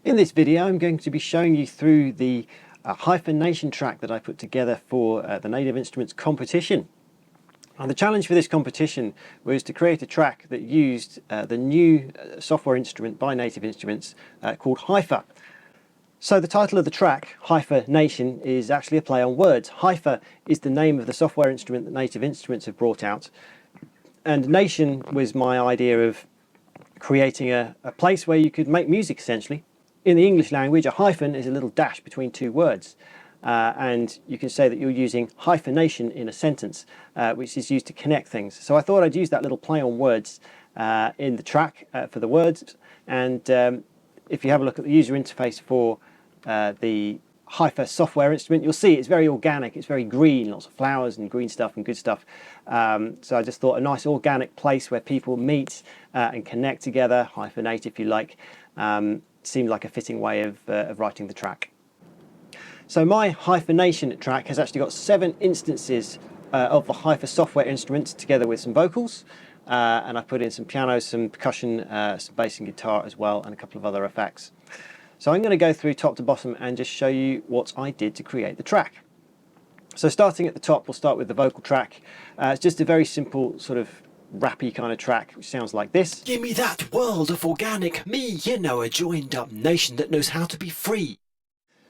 In this video I'm going to be showing you through the Hypha Nation track that I put together for the Native Instruments competition. And the challenge for this competition was to create a track that used the new software instrument by Native Instruments called Hypha. So the title of the track, Hypha Nation, is actually a play on words. Hypha is the name of the software instrument that Native Instruments have brought out, and Nation was my idea of creating a place where you could make music essentially. In the English language, a hyphen is a little dash between two words, and you can say that you're using Hypha Nation in a sentence, which is used to connect things. So I thought I'd use that little play on words in the track for the words, and if you have a look at the user interface for the Hypha software instrument, you'll see it's very organic, it's very green, lots of flowers and green stuff and good stuff. So I just thought a nice organic place where people meet and connect together, hyphenate if you like, seemed like a fitting way of writing the track. So my Hypha Nation track has actually got 7 instances of the Hypha software instruments together with some vocals, and I put in some piano, some percussion, some bass and guitar as well, and a couple of other effects. So I'm going to go through top to bottom and just show you what I did to create the track. So starting at the top, we'll start with the vocal track. It's just a very simple sort of rappy kind of track, which sounds like this. Give me that world of organic me, you know, a joined up nation that knows how to be free.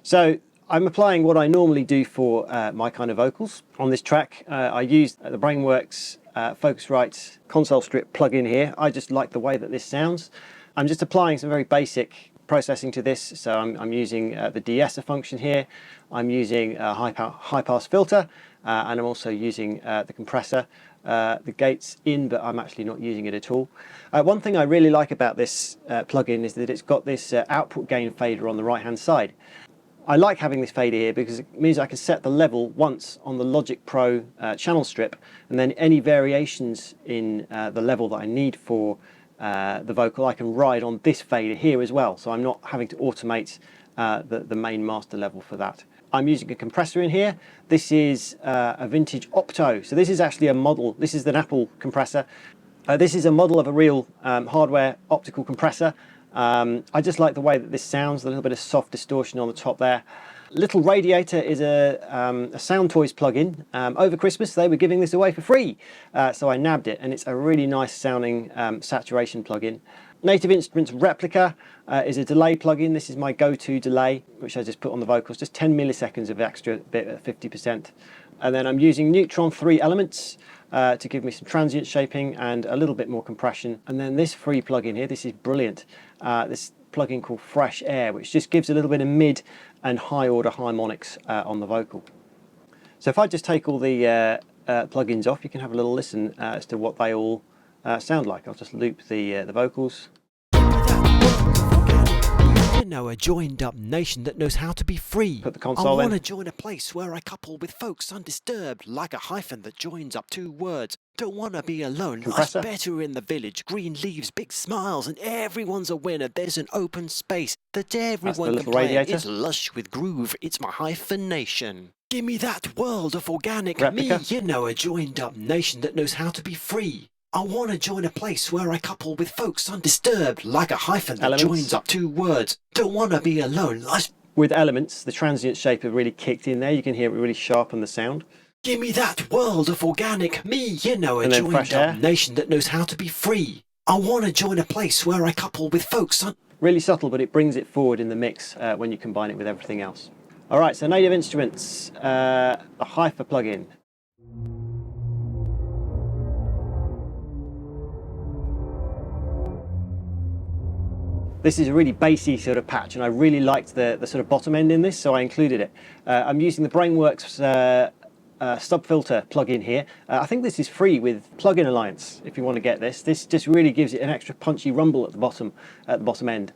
So I'm applying what I normally do for my kind of vocals. On this track, I used the Brainworks Focusrite console strip plugin here. I just like the way that this sounds. I'm just applying some very basic processing to this, so I'm using the de-esser function here. I'm using a high pass filter, and I'm also using the compressor. The gate's in, but I'm actually not using it at all. One thing I really like about this plugin is that it's got this output gain fader on the right hand side. I like having this fader here because it means I can set the level once on the Logic Pro channel strip, and then any variations in the level that I need for the vocal I can ride on this fader here as well, so I'm not having to automate the main master level for that. I'm using a compressor in here. This is a vintage Opto, so this is actually a model. This is an Apple compressor. This is a model of a real hardware optical compressor. I just like the way that this sounds, a little bit of soft distortion on the top there. Little Radiator is a Sound Toys plugin. Over Christmas they were giving this away for free, so I nabbed it, and it's a really nice sounding saturation plugin. Native Instruments Replica is a delay plugin. This is my go-to delay, which I just put on the vocals, just 10 milliseconds of extra bit at 50%. And then I'm using Neutron 3 Elements to give me some transient shaping and a little bit more compression. And then this free plugin here, this is brilliant. This plugin called Fresh Air, which just gives a little bit of mid and high order harmonics on the vocal. So if I just take all the plugins off, you can have a little listen as to what they all sound like. I'll just loop the vocals. You know, a joined up nation that knows how to be free. Put the console I in. want to join a place where I couple with folks undisturbed, like a hyphen that joins up 2 words. Don't want to be alone, life's Compressor. better in the village. Green leaves, big smiles, and everyone's a winner. There's an open space that everyone little can play. Radiator. It's lush with groove, it's my Hypha Nation. Give me that world of organic Replica. me, you know, a joined up nation that knows how to be free. I want to join a place where I couple with folks undisturbed, like a hyphen that Elements. joins up 2 words. Don't want to be alone, life's... With Elements, the transient shaper really kicked in there. You can hear it really sharpen the sound. Give me that world of organic me, you know, a And then joined Fresh up Air. nation that knows how to be free. I want to join a place where I couple with folks Really subtle, but it brings it forward in the mix when you combine it with everything else. All right, so Native Instruments, the Hypha plugin. This is a really bassy sort of patch, and I really liked the sort of bottom end in this, so I included it. I'm using the Brainworks stub filter plugin here. I think this is free with Plugin Alliance if you want to get this. This just really gives it an extra punchy rumble at the bottom end.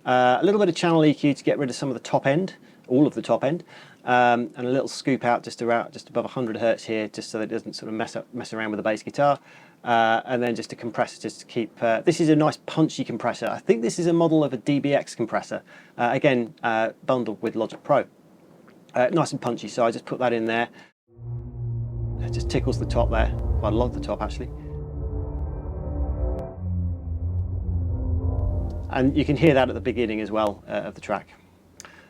A little bit of channel EQ to get rid of some of the top end, all of the top end, and a little scoop out just above 100 Hertz here, just so that it doesn't sort of mess around with the bass guitar. And then just a compressor just to keep... this is a nice punchy compressor. I think this is a model of a DBX compressor, again bundled with Logic Pro. Nice and punchy, so I just put that in there. It just tickles the top there, quite a lot of the top actually. And you can hear that at the beginning as well of the track.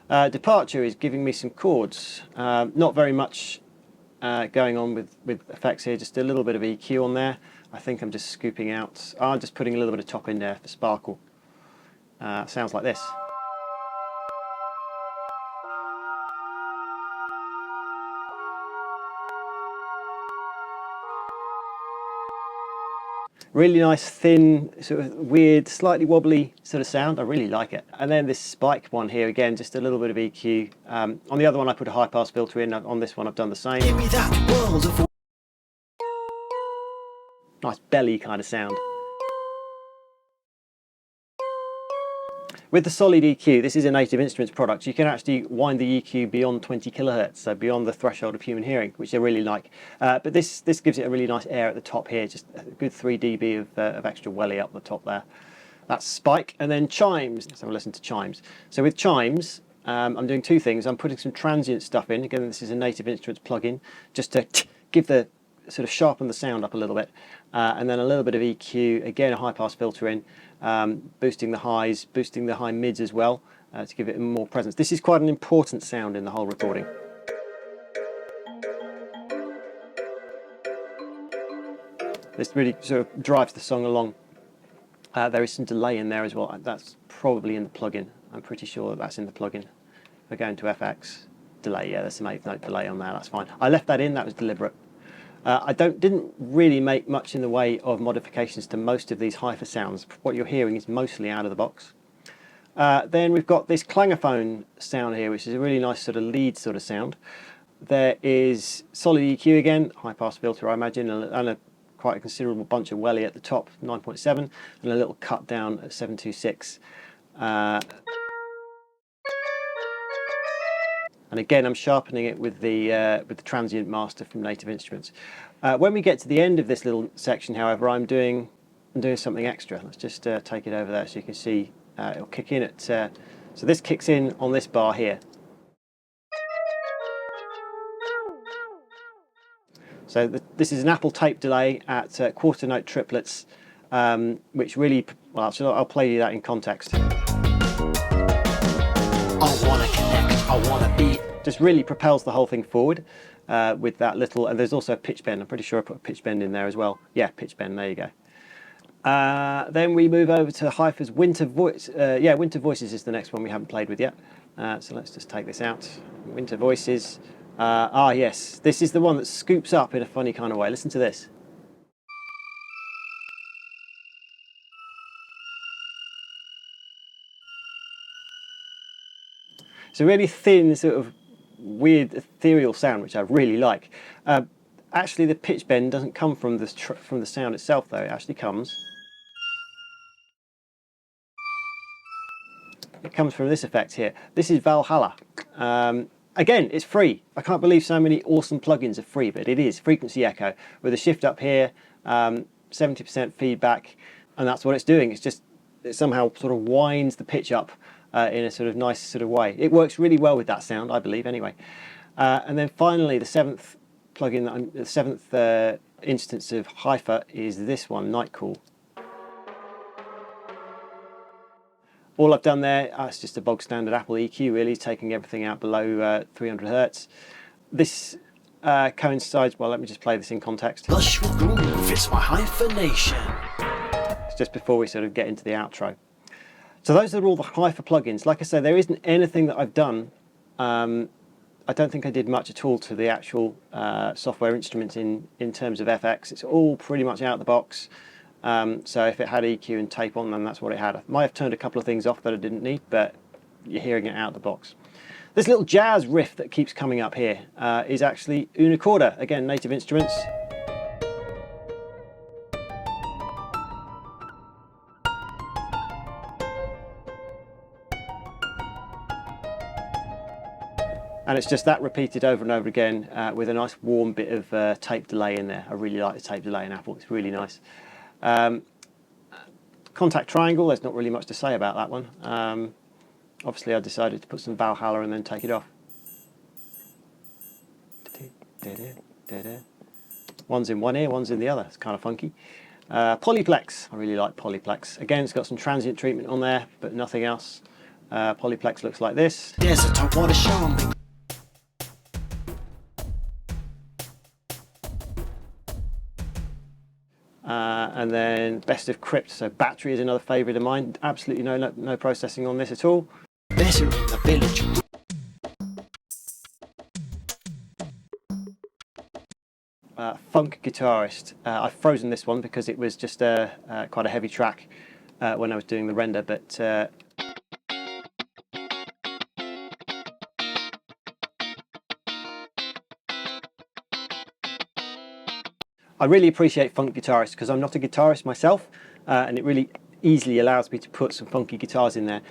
Departure is giving me some chords. Not very much going on with effects here, just a little bit of EQ on there. I think I'm just scooping out, I'm just putting a little bit of top in there for sparkle. Sounds like this. Really nice, thin, sort of weird, slightly wobbly sort of sound. I really like it. And then this spike one here, again, just a little bit of EQ. On the other one, I put a high pass filter in. On this one, I've done the same. Give me that world of Nice belly kind of sound. With the solid EQ, this is a Native Instruments product, you can actually wind the EQ beyond 20 kilohertz, so beyond the threshold of human hearing, which I really like. But this gives it a really nice air at the top here, just a good 3 dB of extra welly up the top there. That's spike, and then chimes. Let's have a listen to chimes. So with chimes, I'm doing two things. I'm putting some transient stuff in. Again, this is a Native Instruments plugin, just to give the sort of sharpen the sound up a little bit, and then a little bit of EQ. Again, a high pass filter in. Boosting the highs, boosting the high mids as well, to give it more presence. This is quite an important sound in the whole recording. This really sort of drives the song along. There is some delay in there as well. That's probably in the plugin. I'm pretty sure that's in the plugin. If I go into FX, delay, yeah, there's some 8th note delay on there, that's fine. I left that in, that was deliberate. I didn't really make much in the way of modifications to most of these Hypha sounds. What you're hearing is mostly out of the box. Then we've got this clangophone sound here, which is a really nice sort of lead sort of sound. There is solid EQ again, high pass filter I imagine, and quite a considerable bunch of welly at the top, 9.7, and a little cut down at 726. And again, I'm sharpening it with the transient master from Native Instruments. When we get to the end of this little section, however, I'm doing something extra. Let's just take it over there so you can see it'll kick in at. So this kicks in on this bar here. So this is an Apple tape delay at quarter note triplets, which really, well, actually, I'll play you that in context. I wanna connect, I wanna be. Just really propels the whole thing forward with that little, and there's also a pitch bend. I'm pretty sure I put a pitch bend in there as well. Yeah, pitch bend, there you go. Then we move over to Hypha's Winter Voice. Yeah, Winter Voices is the next one we haven't played with yet. So let's just take this out. Winter Voices. Yes, this is the one that scoops up in a funny kind of way. Listen to this. It's a really thin, sort of weird, ethereal sound, which I really like. Actually, the pitch bend doesn't come from the sound itself, though. It actually comes. It comes from this effect here. This is Valhalla. Again, it's free. I can't believe so many awesome plugins are free, but it is. Frequency echo with a shift up here, 70% feedback, and that's what it's doing. It's just, it somehow sort of winds the pitch up in a sort of nice sort of way. It works really well with that sound, I believe, anyway. And then finally, the seventh plugin, the seventh instance of Hypha is this one, Night Cool. All I've done there, it's just a bog standard Apple EQ really, taking everything out below 300 Hertz. This coincides, well, let me just play this in context. Lush with groove, it's my Hypha Nation. It's just before we sort of get into the outro. So those are all the Hypha plugins. Like I say, there isn't anything that I've done. I don't think I did much at all to the actual software instruments in terms of FX. It's all pretty much out of the box. So if it had EQ and tape on, then that's what it had. I might have turned a couple of things off that I didn't need, but you're hearing it out of the box. This little jazz riff that keeps coming up here is actually una Corda, again, Native Instruments. And it's just that repeated over and over again with a nice warm bit of tape delay in there. I really like the tape delay in Apple, it's really nice. Contact triangle, there's not really much to say about that one. Obviously I decided to put some Valhalla and then take it off. One's in one ear, one's in the other, it's kind of funky. Polyplex, I really like Polyplex. Again, it's got some transient treatment on there, but nothing else. Polyplex looks like this. Desert, I wanna show 'em. And then Best of Crypt, so Battery is another favourite of mine. Absolutely no processing on this at all. Better in the village. Funk Guitarist. I've frozen this one because it was just quite a heavy track when I was doing the render, but I really appreciate Funk Guitarist because I'm not a guitarist myself, and it really easily allows me to put some funky guitars in there.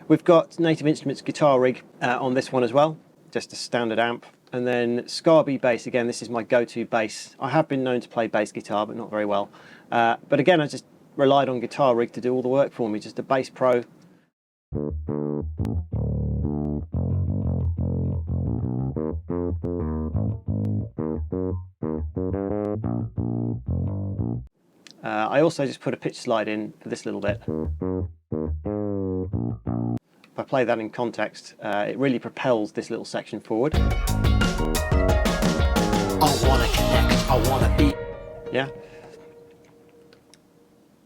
We've got Native Instruments guitar rig on this one as well, just a standard amp. And then Scarbee bass, again, this is my go-to bass. I have been known to play bass guitar, but not very well. But again, I just relied on Guitar Rig to do all the work for me, just a bass pro. I also just put a pitch slide in for this little bit. If I play that in context, it really propels this little section forward. I wanna connect, I wanna be. Yeah.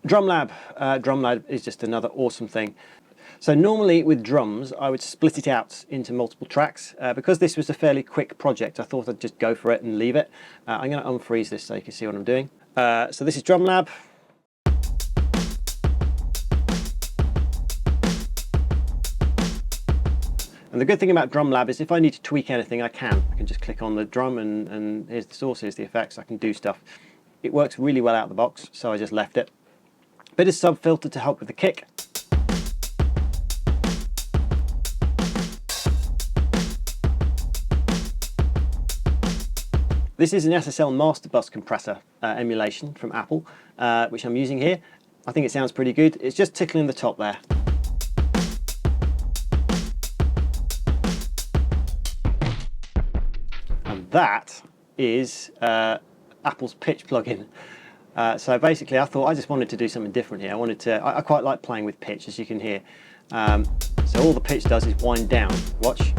Drumlab. Drumlab is just another awesome thing. So normally with drums, I would split it out into multiple tracks. Because this was a fairly quick project, I thought I'd just go for it and leave it. I'm going to unfreeze this so you can see what I'm doing. So this is Drumlab. And the good thing about Drumlab is if I need to tweak anything, I can. I can just click on the drum and here's the source, here's the effects, I can do stuff. It works really well out of the box, so I just left it. Bit of sub filter to help with the kick. This is an SSL master bus compressor emulation from Apple, which I'm using here. I think it sounds pretty good. It's just tickling the top there. And that is Apple's pitch plugin. So basically I thought I just wanted to do something different here. I quite like playing with pitch, as you can hear. So all the pitch does is wind down. Watch.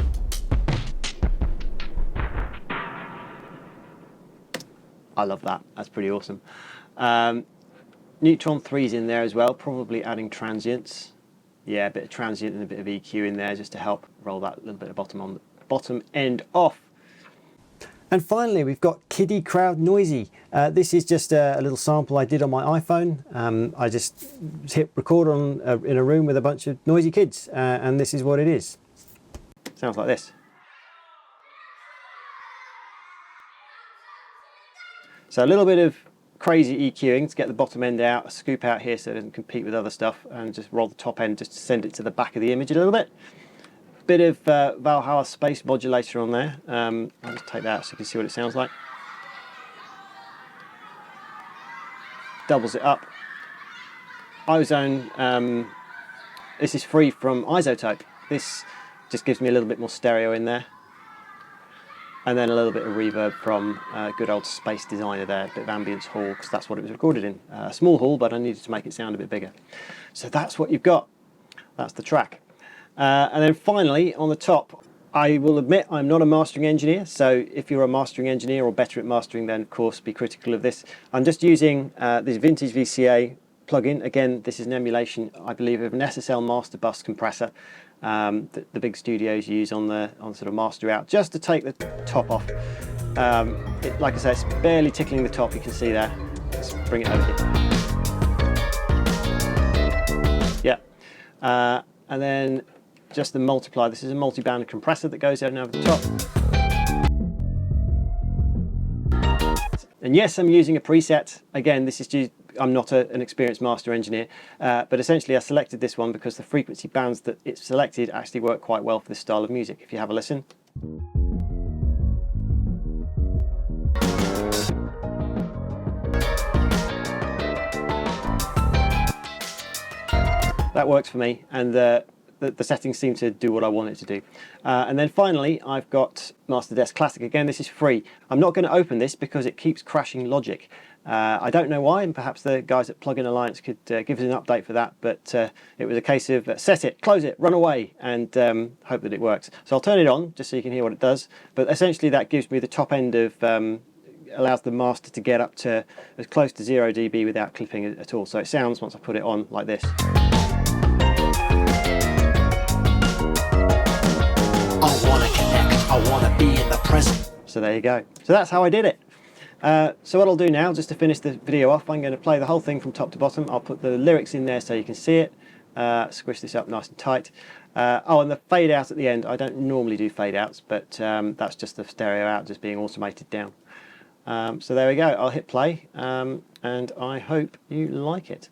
I love that. That's pretty awesome. Neutron 3's in there as well, probably adding transients. Yeah, a bit of transient and a bit of EQ in there just to help roll that little bit of bottom end off. And finally, we've got Kiddie Crowd Noisy. This is just a little sample I did on my iPhone. I just hit record in a room with a bunch of noisy kids, and this is what it is. Sounds like this. So a little bit of crazy EQing to get the bottom end out, a scoop out here so it doesn't compete with other stuff, and just roll the top end just to send it to the back of the image a little bit. Bit of Valhalla space modulator on there. I'll just take that out so you can see what it sounds like. Doubles it up. Ozone, this is free from Izotope. This just gives me a little bit more stereo in there. And then a little bit of reverb from good old Space Designer there, a bit of ambience hall, because that's what it was recorded in. A small hall, but I needed to make it sound a bit bigger. So that's what you've got. That's the track. And then finally, on the top, I will admit I'm not a mastering engineer, so if you're a mastering engineer or better at mastering, then of course be critical of this. I'm just using this vintage VCA plugin. Again, this is an emulation, I believe, of an SSL master bus compressor that the big studios use on sort of master out, just to take the top off. Like I said, it's barely tickling the top, you can see there. Let's bring it over here. Yeah. And then just the multiply. This is a multi-band compressor that goes over the top. And yes, I'm using a preset. Again, this is I'm not an experienced master engineer, but essentially I selected this one because the frequency bands that it's selected actually work quite well for this style of music. If you have a listen. That works for me, and the settings seem to do what I want it to do. And then finally, I've got Master Desk Classic. Again, this is free. I'm not going to open this because it keeps crashing Logic. I don't know why, and perhaps the guys at Plugin Alliance could give us an update for that, but it was a case of set it, close it, run away, and hope that it works. So I'll turn it on just so you can hear what it does, but essentially that gives me the top end of, allows the master to get up to as close to 0 dB without clipping at all. So it sounds, once I put it on, like this. I wanna connect, I wanna be in the present. So there you go. So that's how I did it. So what I'll do now, just to finish the video off, I'm going to play the whole thing from top to bottom. I'll put the lyrics in there so you can see it. Squish this up nice and tight. Oh, and the fade out at the end. I don't normally do fade outs, but that's just the stereo out just being automated down. So there we go. I'll hit play, and I hope you like it.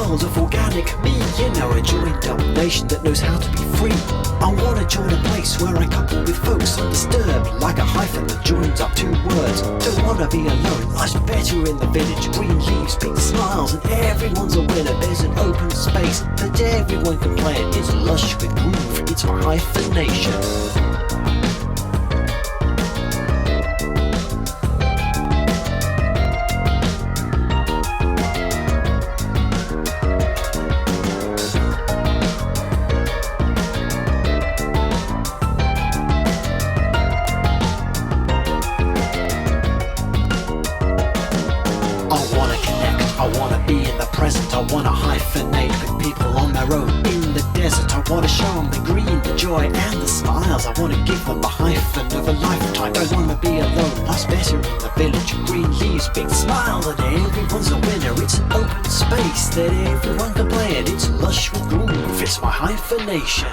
Of organic me, you know, a joined up nation that knows how to be free. I wanna join a place where I couple with folks undisturbed, like a hyphen that joins up two words. Don't wanna be alone, life's better in the village. Green leaves, big smiles, and everyone's a winner. There's an open space that everyone can play in. It's lush with groove, it's my Hypha Nation. I wanna be in the present, I wanna hyphenate with people on their own in the desert. I wanna show them the green, the joy and the smiles. I wanna give them the hyphen of a lifetime. Don't wanna be alone, life's better in the village. Green leaves, big smile, and everyone's a winner. It's an open space that everyone can play in. It's lush with groove, it's my Hypha Nation.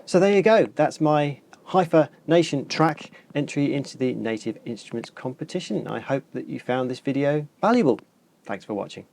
So there you go, that's my Hypha Nation track entry into the Native Instruments competition. I hope that you found this video valuable. Thanks for watching.